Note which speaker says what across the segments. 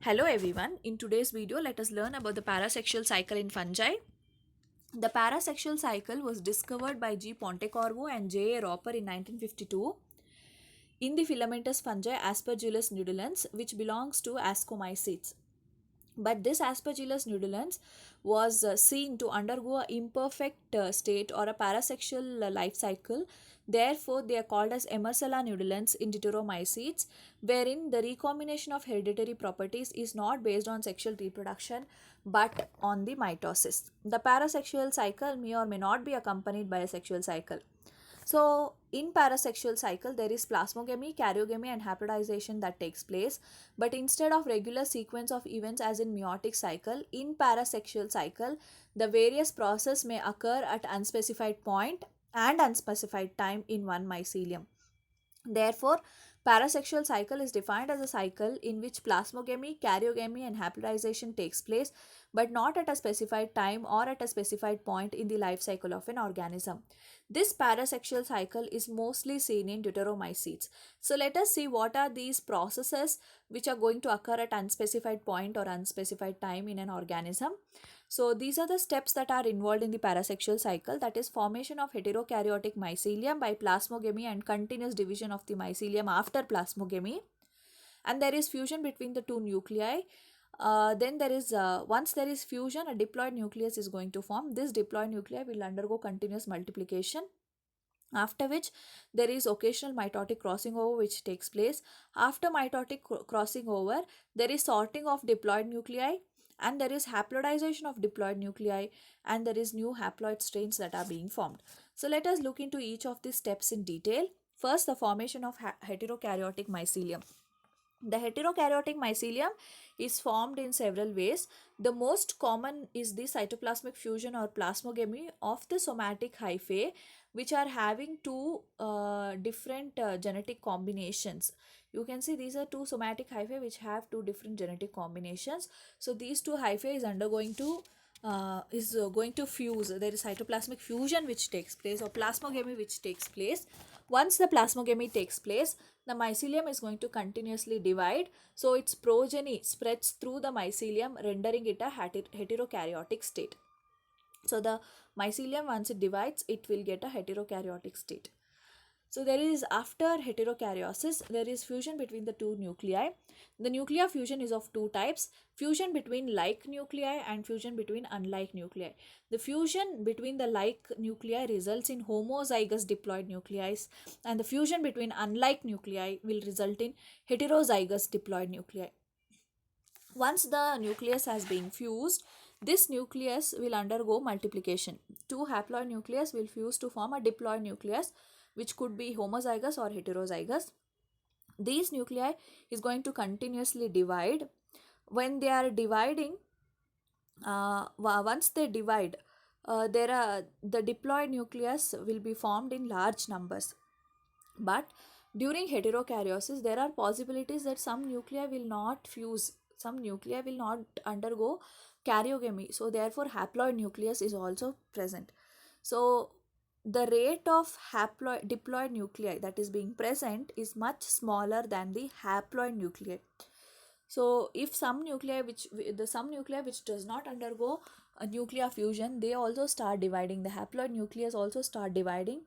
Speaker 1: Hello everyone, in today's video let us learn about the parasexual cycle in fungi. The parasexual cycle was discovered by G. Pontecorvo and J. A. Roper in 1952 in the filamentous fungi Aspergillus nudulans, which belongs to Ascomycetes. But this Aspergillus nudulans was seen to undergo a imperfect state or a parasexual life cycle. Therefore, they are called as Emersella nudulans in Deuteromycetes, wherein the recombination of hereditary properties is not based on sexual reproduction but on the mitosis. The parasexual cycle may or may not be accompanied by a sexual cycle. So, in parasexual cycle, there is plasmogamy, karyogamy, and haploidization that takes place. But instead of regular sequence of events as in meiotic cycle, in parasexual cycle, the various process may occur at unspecified point and unspecified time in one mycelium. Therefore, parasexual cycle is defined as a cycle in which plasmogamy, karyogamy, and haploidization takes place, but not at a specified time or at a specified point in the life cycle of an organism. This parasexual cycle is mostly seen in Deuteromycetes. So let us see what are these processes which are going to occur at unspecified point or unspecified time in an organism. So these are the steps that are involved in the parasexual cycle, that is formation of heterokaryotic mycelium by plasmogamy and continuous division of the mycelium after plasmogamy. And there is fusion between the two nuclei. Then there is once there is fusion, a diploid nucleus is going to form. This diploid nuclei will undergo continuous multiplication, after which there is occasional mitotic crossing over which takes place. After mitotic crossing over, there is sorting of diploid nuclei, and there is haploidization of diploid nuclei, and there is new haploid strains that are being formed. So let us look into each of these steps in detail. First, the formation of heterokaryotic mycelium. The heterokaryotic mycelium is formed in several ways. The most common is the cytoplasmic fusion or plasmogamy of the somatic hyphae, which are having two different genetic combinations. You can see these are two somatic hyphae which have two different genetic combinations. So these two hyphae is going to fuse. There is cytoplasmic fusion which takes place, or plasmogamy which takes place. Once the plasmogamy takes place, the mycelium is going to continuously divide, so its progeny spreads through the mycelium, rendering it a heterokaryotic state. So the mycelium, once it divides, it will get a heterokaryotic state. So there is, after heterokaryosis, there is fusion between the two nuclei. The nuclear fusion is of two types: fusion between like nuclei and fusion between unlike nuclei. The fusion between the like nuclei results in homozygous diploid nuclei, and the fusion between unlike nuclei will result in heterozygous diploid nuclei. Once the nucleus has been fused, this nucleus will undergo multiplication. Two haploid nucleus will fuse to form a diploid nucleus, which could be homozygous or heterozygous. These nuclei is going to continuously divide. When they are dividing, once they divide, the diploid nucleus will be formed in large numbers. But during heterokaryosis, there are possibilities that some nuclei will not fuse, some nuclei will not undergo karyogamy. So therefore, haploid nucleus is also present. So the rate of diploid nuclei that is being present is much smaller than the haploid nuclei. So if some nuclei which does not undergo a nuclear fusion, they also start dividing. The haploid nucleus also start dividing,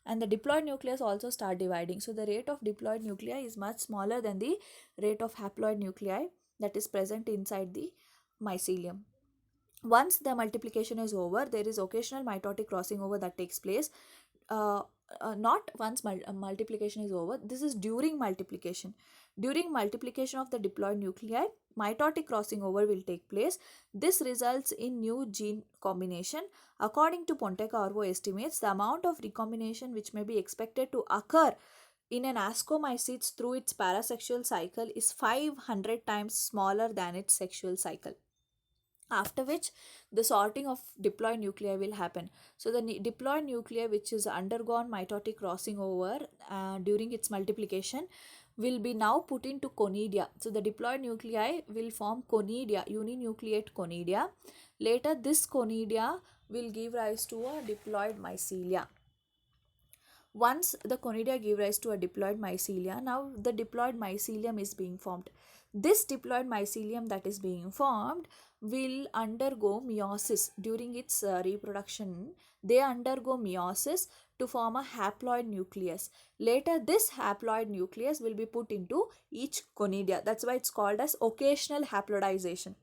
Speaker 1: and the diploid nucleus also start dividing. So the rate of diploid nuclei is much smaller than the rate of haploid nuclei that is present inside the mycelium. Once the multiplication is over, there is occasional mitotic crossing over that takes place. Not once multiplication is over, this is during multiplication. During multiplication of the diploid nuclei, mitotic crossing over will take place. This results in new gene combination. According to Pontecorvo estimates, the amount of recombination which may be expected to occur in an Ascomycetes through its parasexual cycle is 500 times smaller than its sexual cycle, after which the sorting of diploid nuclei will happen. So the diploid nuclei which is undergone mitotic crossing over during its multiplication will be now put into conidia. So the diploid nuclei will form conidia, uninucleate conidia. Later this conidia will give rise to a diploid mycelia. Once the conidia give rise to a diploid mycelia, now the diploid mycelium is being formed. This diploid mycelium that is being formed will undergo meiosis during its reproduction. They undergo meiosis to form a haploid nucleus. Later, this haploid nucleus will be put into each conidia. That's why it's called as occasional haplodization.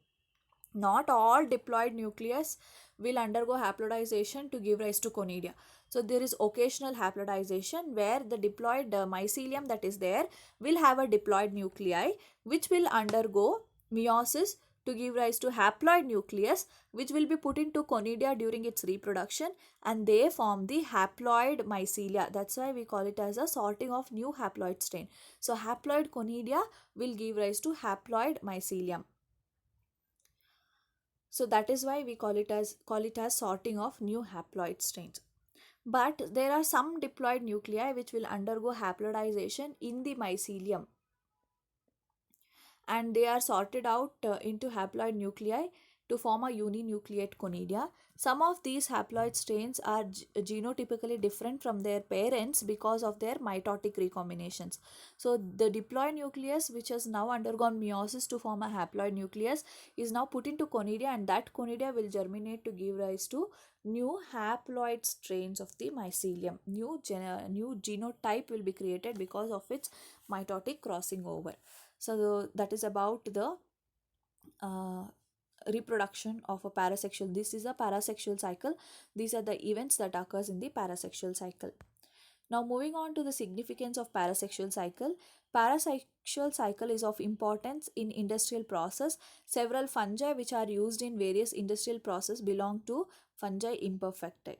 Speaker 1: Not all diploid nucleus will undergo haplodization to give rise to conidia. So there is occasional haplodization where the diploid mycelium that is there will have a diploid nuclei which will undergo meiosis to give rise to haploid nucleus which will be put into conidia during its reproduction, and they form the haploid mycelia. That's why we call it as a sorting of new haploid strain. So haploid conidia will give rise to haploid mycelium. So that is why we call it as sorting of new haploid strains. But there are some diploid nuclei which will undergo haplodization in the mycelium, and they are sorted out into haploid nuclei to form a uninucleate conidia. Some of these haploid strains are genotypically different from their parents because of their mitotic recombinations. So the diploid nucleus which has now undergone meiosis to form a haploid nucleus is now put into conidia, and that conidia will germinate to give rise to new haploid strains of the mycelium. New genotype will be created because of its mitotic crossing over. So that is about the uh, reproduction of a parasexual. This is a parasexual cycle. These are the events that occurs in the parasexual cycle. Now moving on to the significance of parasexual cycle. Parasexual cycle is of importance in industrial process. Several fungi which are used in various industrial process belong to fungi imperfecti.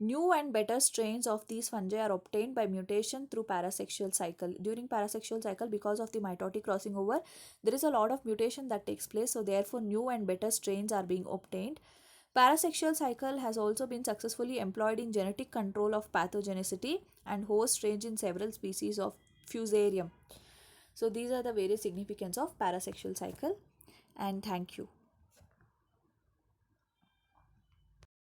Speaker 1: New and better strains of these fungi are obtained by mutation through parasexual cycle. During parasexual cycle, because of the mitotic crossing over, there is a lot of mutation that takes place. So therefore, new and better strains are being obtained. Parasexual cycle has also been successfully employed in genetic control of pathogenicity and host range in several species of Fusarium. So these are the various significance of parasexual cycle, and thank you.